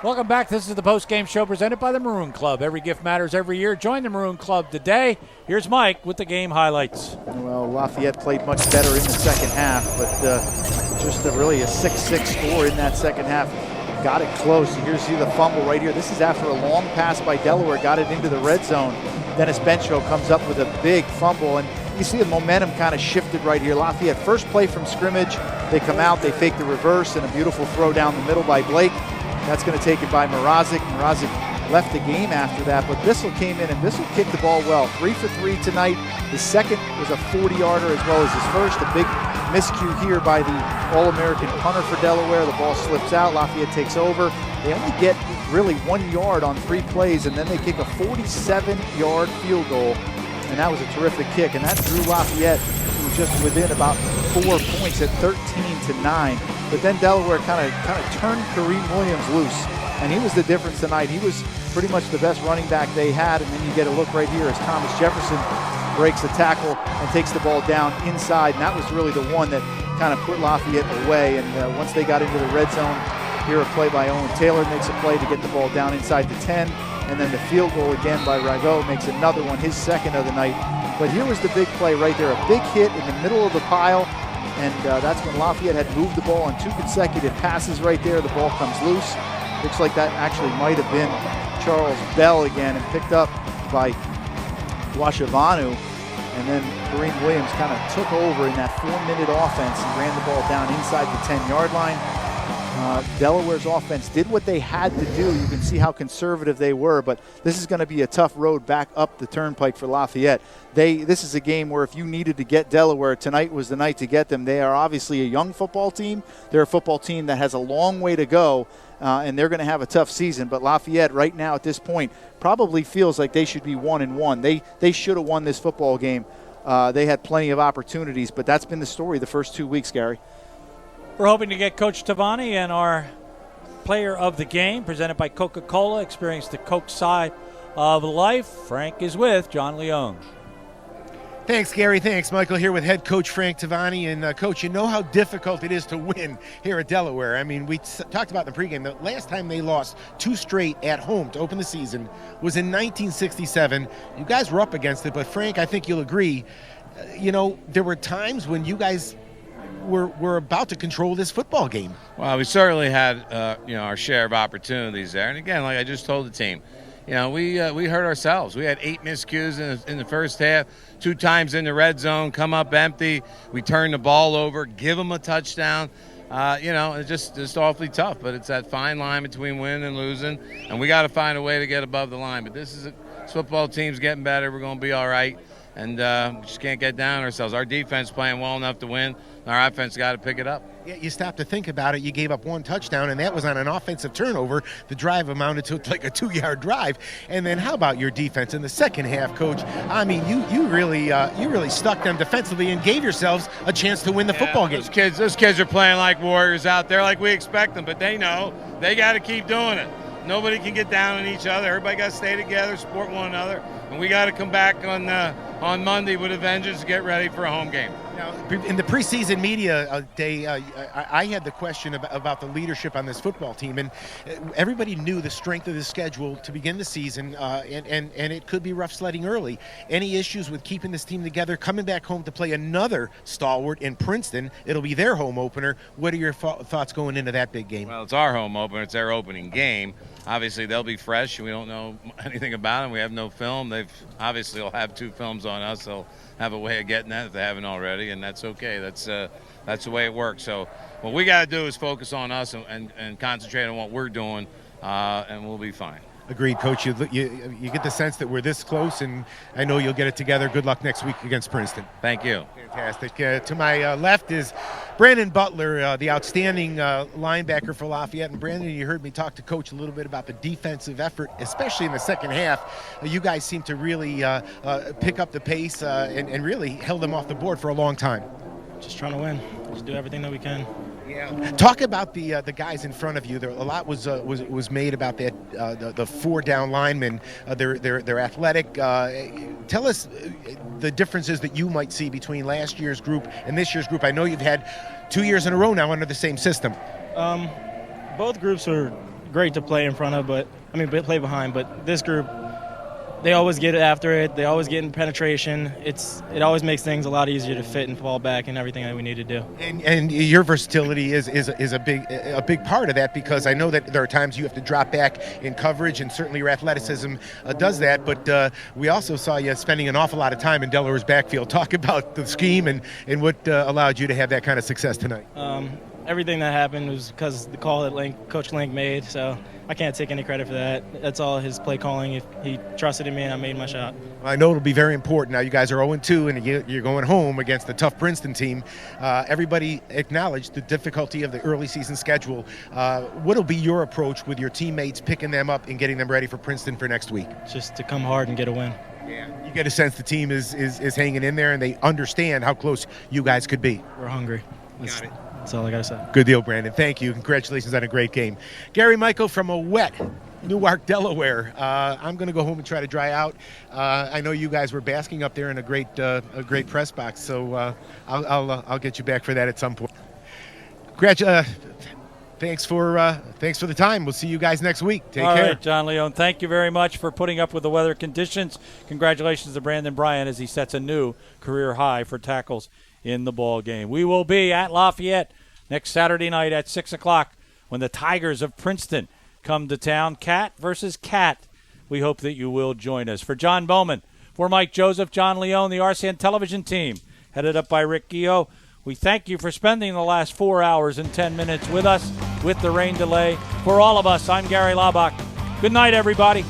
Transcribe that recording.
Welcome back. This is the Postgame Show presented by the Maroon Club. Every gift matters every year. Join the Maroon Club today. Here's Mike with the game highlights. Well, Lafayette played much better in the second half, but just really a 6-6 score in that second half. Got it close. You see the fumble right here. This is after a long pass by Delaware, got it into the red zone. Dennis Bencho comes up with a big fumble, and you see the momentum kind of shifted right here. Lafayette, first play from scrimmage. They come out, they fake the reverse, and a beautiful throw down the middle by Blake. That's going to take it by Mrazek. Mrazek left the game after that, but Bissell came in, and Bissell kicked the ball well. 3 for 3 tonight. His second was a 40-yarder as well as his first. A big miscue here by the All-American punter for Delaware. The ball slips out. Lafayette takes over. They only get really 1 yard on 3 plays, and then they kick a 47-yard field goal, and that was a terrific kick, and that drew Lafayette to just within about 4 points at 13-9. But then Delaware kind of turned Kareem Williams loose, and he was the difference tonight. He was pretty much the best running back they had, and then you get a look right here as Thomas Jefferson breaks the tackle and takes the ball down inside, and that was really the one that kind of put Lafayette away. And once they got into the red zone, here a play by Owen Taylor makes a play to get the ball down inside the 10, and then the field goal again by Rago makes another one, his second of the night. But here was the big play right there, a big hit in the middle of the pile, and that's when Lafayette had moved the ball on 2 consecutive passes right there. The ball comes loose. Looks like that actually might have been Charles Bell again, and picked up by Washavanu. And then Kareem Williams kind of took over in that 4-minute offense and ran the ball down inside the 10-yard line. Delaware's offense did what they had to do. You can see how conservative they were, but this is going to be a tough road back up the turnpike for Lafayette. This is a game where if you needed to get Delaware, tonight was the night to get them. They are obviously a young football team. They're a football team that has a long way to go, and they're going to have a tough season. But Lafayette right now at this point probably feels like they should be 1-1. They should have won this football game. They had plenty of opportunities, but that's been the story the first 2 weeks, Gary. We're hoping to get Coach Tavani and our player of the game, presented by Coca-Cola. Experience the Coke side of life. Frank is with John Leone. Thanks, Gary. Thanks, Michael. Here with head coach Frank Tavani. And, Coach, you know how difficult it is to win here at Delaware. I mean, we talked about in the pregame. The last time they lost 2 straight at home to open the season was in 1967. You guys were up against it, but, Frank, I think you'll agree, there were times when you guys we're about to control this football game. Well, we certainly had our share of opportunities there, and again, like I just told the team, we hurt ourselves. We had 8 miscues in the first half, 2 times in the red zone, come up empty. We turned the ball over, give them a touchdown. It's just awfully tough, but it's that fine line between winning and losing, and we got to find a way to get above the line. But this football team's getting better. We're going to be all right. And we just can't get down on ourselves. Our defense playing well enough to win. Our offense got to pick it up. Yeah, you stop to think about it. You gave up 1 touchdown, and that was on an offensive turnover. The drive amounted to like a 2-yard drive. And then how about your defense in the second half, Coach? I mean, you really stuck them defensively and gave yourselves a chance to win the football game. Those kids are playing like warriors out there, like we expect them. But they know they got to keep doing it. Nobody can get down on each other. Everybody got to stay together, support one another, and we got to come back on Monday with a vengeance to get ready for a home game. Now, in the preseason media day, I had the question about the leadership on this football team, and everybody knew the strength of the schedule to begin the season, and it could be rough sledding early. Any issues with keeping this team together, coming back home to play another stalwart in Princeton? It'll be their home opener. What are your thoughts going into that big game? Well, it's our home opener. It's their opening game. Obviously, they'll be fresh. We don't know anything about them. We have no film. They've obviously will have 2 films on us. They'll have a way of getting that if they haven't already, and that's okay. That's the way it works. So what we got to do is focus on us and concentrate on what we're doing, and we'll be fine. Agreed, Coach. You get the sense that we're this close, and I know you'll get it together. Good luck next week against Princeton. Thank you. Fantastic. To my left is Brandon Butler, the outstanding linebacker for Lafayette. And Brandon, you heard me talk to Coach a little bit about the defensive effort, especially in the second half. You guys seem to really pick up the pace and really held them off the board for a long time. Just trying to win. Just do everything that we can. Yeah. Talk about the guys in front of you. There, a lot was made about that. The 4 down linemen. They're athletic. Tell us the differences that you might see between last year's group and this year's group. I know you've had 2 years in a row now under the same system. Both groups are great to play in front of, play behind. But this group, they always get after it. They always get in penetration. It always makes things a lot easier to fit and fall back and everything that we need to do. And your versatility is a big part of that, because I know that there are times you have to drop back in coverage, and certainly your athleticism does that. But we also saw you spending an awful lot of time in Delaware's backfield. Talk about the scheme and what allowed you to have that kind of success tonight. Everything that happened was because the call that Coach Link made, so I can't take any credit for that. That's all his play calling. If he trusted in me and I made my shot. I know it'll be very important. Now you guys are 0-2 and you're going home against the tough Princeton team. Everybody acknowledged the difficulty of the early season schedule. What will be your approach with your teammates, picking them up and getting them ready for Princeton for next week? Just to come hard and get a win. Yeah. You get a sense the team is hanging in there and they understand how close you guys could be. We're hungry. Got it. That's all I got to say. Good deal, Brandon. Thank you. Congratulations on a great game. Gary Michael from a wet Newark, Delaware. I'm going to go home and try to dry out. I know you guys were basking up there in a great press box, so I'll get you back for that at some point. Thanks for the time. We'll see you guys next week. Take care. All right, John Leone, thank you very much for putting up with the weather conditions. Congratulations to Brandon Bryant as he sets a new career high for tackles in the ball game. We will be at Lafayette next Saturday night at 6 o'clock when the Tigers of Princeton come to town. Cat versus Cat. We hope that you will join us. For John Bowman, for Mike Joseph, John Leone, the RCN television team, headed up by Rick Gio, we thank you for spending the last 4 hours and 10 minutes with us with the rain delay. For all of us, I'm Gary Laubach. Good night, everybody.